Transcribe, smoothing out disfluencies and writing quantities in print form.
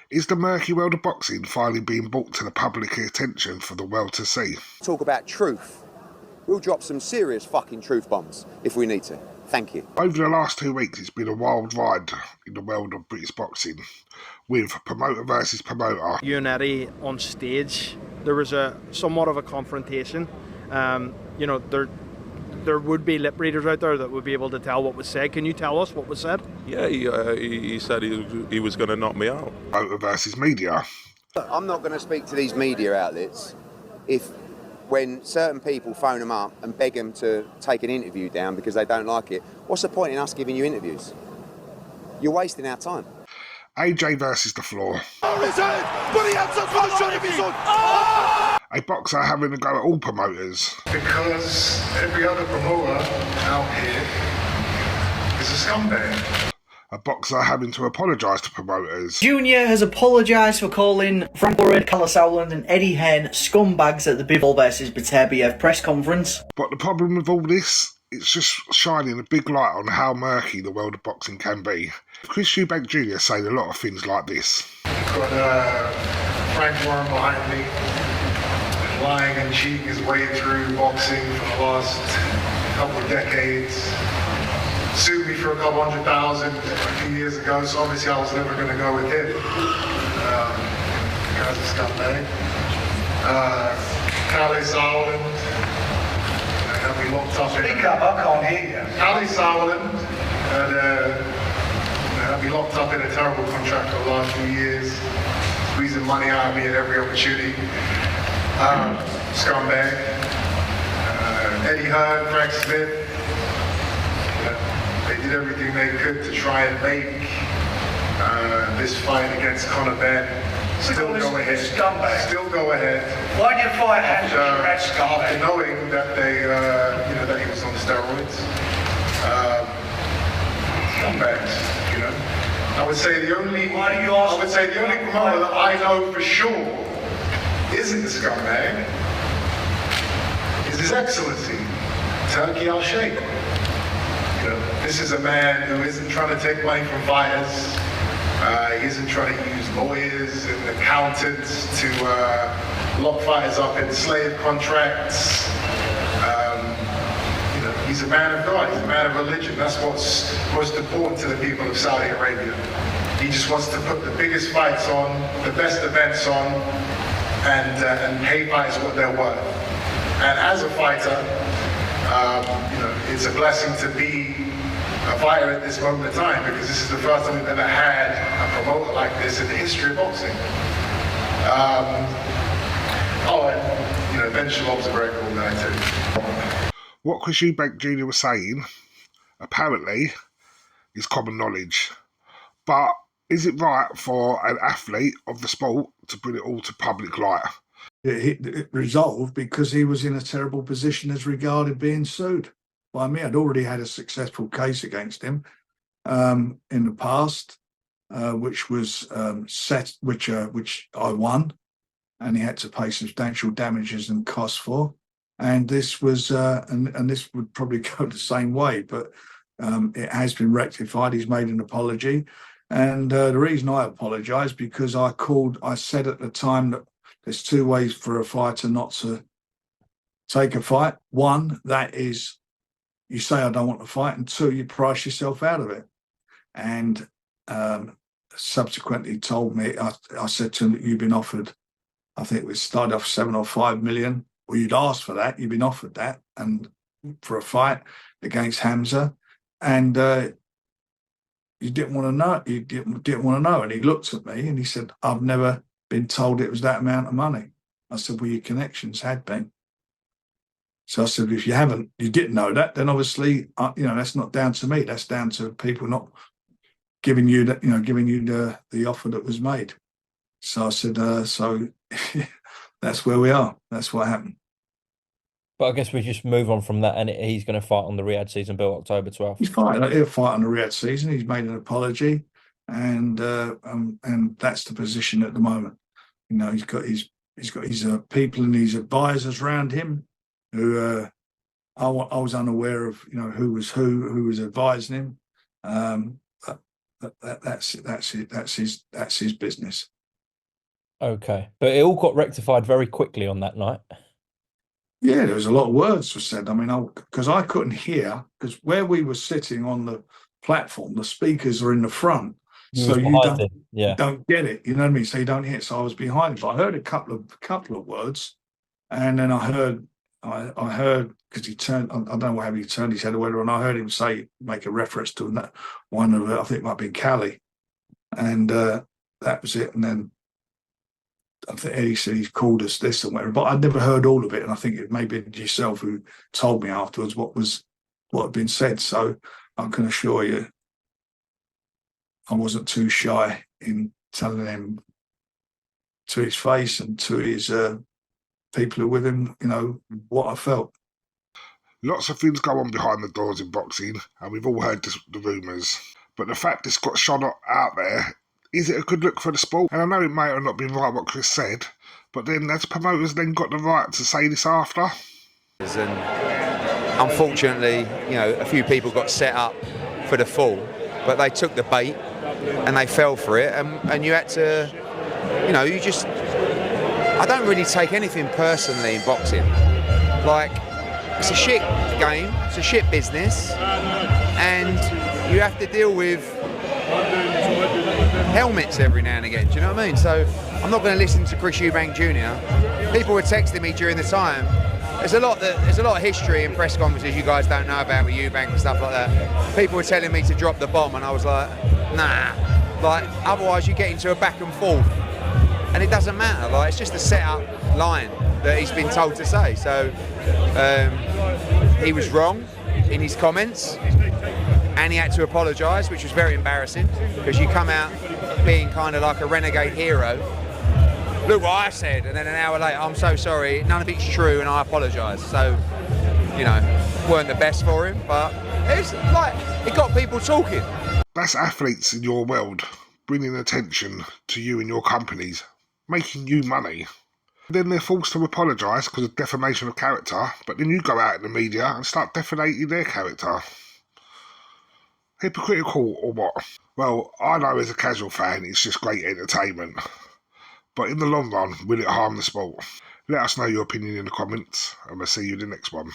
Is the murky world of boxing finally being brought to the public attention for the world to see? Talk about truth. We'll drop some serious fucking truth bombs if we need to. Thank you. Over the last 2 weeks, it's been a wild ride in the world of British boxing, with promoter versus promoter. You and Eddie on stage, there was somewhat of a confrontation. There would be lip readers out there that would be able to tell what was said. Can you tell us what was said? Yeah, he said he was going to knock me out. Promoter versus media. I'm not going to speak to these media outlets when certain people phone them up and beg them to take an interview down because they don't like it. What's the point in us giving you interviews? You're wasting our time. AJ versus the floor. A boxer having a go at all promoters. Because every other promoter out here is a scumbag. A boxer having to apologise to promoters. Junior has apologised for calling Frank Warren, Kalle Sauerland and Eddie Hearn scumbags at the Bivol versus Beterbiev press conference. But the problem with all this, it's just shining a big light on how murky the world of boxing can be. Chris Eubank Jr. saying a lot of things like this. Got Frank Warren behind me, lying and cheating his way through boxing for the last couple of decades. Sued me for a couple $100,000 a few years ago, so obviously I was never going to go with him. Guy's a scumbag. Kalle Sauerland, had me locked up. Speak up, I can't hear you. Kalle Sauerland had me locked up in a terrible contract for the last few years, squeezing money out of me at every opportunity. Scumbag. Eddie Hearn, Frank Smith. They did everything they could to try and make this fight against Conor Ben still go ahead. Scumbag. Still go ahead. Why did you fight after knowing that they, that he was on steroids? Scumbags. I would say the only promoter that I know for sure isn't a scumbag is His Excellency Turki Alalshikh. This is a man who isn't trying to take money from fighters. He isn't trying to use lawyers and accountants to lock fighters up in slave contracts. He's a man of God. He's a man of religion. That's what's most important to the people of Saudi Arabia. He just wants to put the biggest fights on, the best events on, and pay fighters what they're worth. And as a fighter, it's a blessing to be a fighter at this moment in time, because this is the first time we've ever had a promoter like this in the history of boxing. Ben Shalom's a very cool guy too. What Chris Eubank Jr. was saying, apparently, is common knowledge. But is it right for an athlete of the sport to bring it all to public light? It resolved because he was in a terrible position as regarded being sued by me. I'd already had a successful case against him in the past, which was which I won, and he had to pay substantial damages and costs for. And this was, and this would probably go the same way, but it has been rectified. He's made an apology, and the reason I apologise because I said at the time that there's two ways for a fighter not to take a fight. One, that is, you say I don't want to fight, and two, you price yourself out of it. And subsequently told me, I said to him that you've been offered, I think it was started off 7 or 5 million. Well, you'd asked for that, you've been offered that, and for a fight against Hamza, and you didn't want to know. You didn't want to know. And he looked at me and he said, "I've never been told it was that amount of money." I said, "Well, your connections had been." So I said, "If you didn't know that, then obviously, that's not down to me. That's down to people not giving you that, giving you the offer that was made." So I said, "So." That's where we are. That's what happened. But I guess we just move on from that, and he's going to fight on the Riyadh season bill October 12th. He'll fight on the Riyadh season. He's made an apology, and that's the position at the moment. He's got his people and his advisors around him who I was unaware of. Who was advising him. That's it. That's his business. Okay, but it all got rectified very quickly on that night. Yeah, there was a lot of words were said. I mean, because I couldn't hear, because where we were sitting on the platform, the speakers are in the front, You so was you behind it. Yeah. don't get it. You know what I mean? So you don't hear it. So I was behind it, but I heard a couple of words, and then I heard because he turned. I don't know how he turned his head or whether, and I heard him make a reference to that one of I think it might have been Cali, and that was it. And then I think Eddie said he's called us this and whatever, but I'd never heard all of it. And I think it may be yourself who told me afterwards what had been said. So I can assure you, I wasn't too shy in telling him to his face and to his people who were with him, what I felt. Lots of things go on behind the doors in boxing, and we've all heard the rumours. But the fact this got shot out there, is it a good look for the sport? And I know it may have not been right what Chris said, but then as promoters then got the right to say this after. And unfortunately, a few people got set up for the fall, but they took the bait and they fell for it, and you had to, I don't really take anything personally in boxing. Like, it's a shit game, it's a shit business, and you have to deal with helmets every now and again, do you know what I mean? So I'm not going to listen to Chris Eubank Jr. People were texting me during the time. There's a lot of history in press conferences you guys don't know about with Eubank and stuff like that. People were telling me to drop the bomb, and I was like, nah. Like, otherwise you get into a back and forth, and it doesn't matter. Like, it's just a set-up line that he's been told to say. So he was wrong in his comments, and he had to apologise, which was very embarrassing, because you come out being kind of like a renegade hero. Look what I said, and then an hour later, I'm so sorry, none of it's true, and I apologise. So, weren't the best for him, but it's like, it got people talking. That's athletes in your world, bringing attention to you and your companies, making you money. Then they're forced to apologise because of defamation of character, but then you go out in the media and start defamating their character. Hypocritical or what? Well, I know as a casual fan it's just great entertainment. But in the long run, will it harm the sport? Let us know your opinion in the comments, and we'll see you in the next one.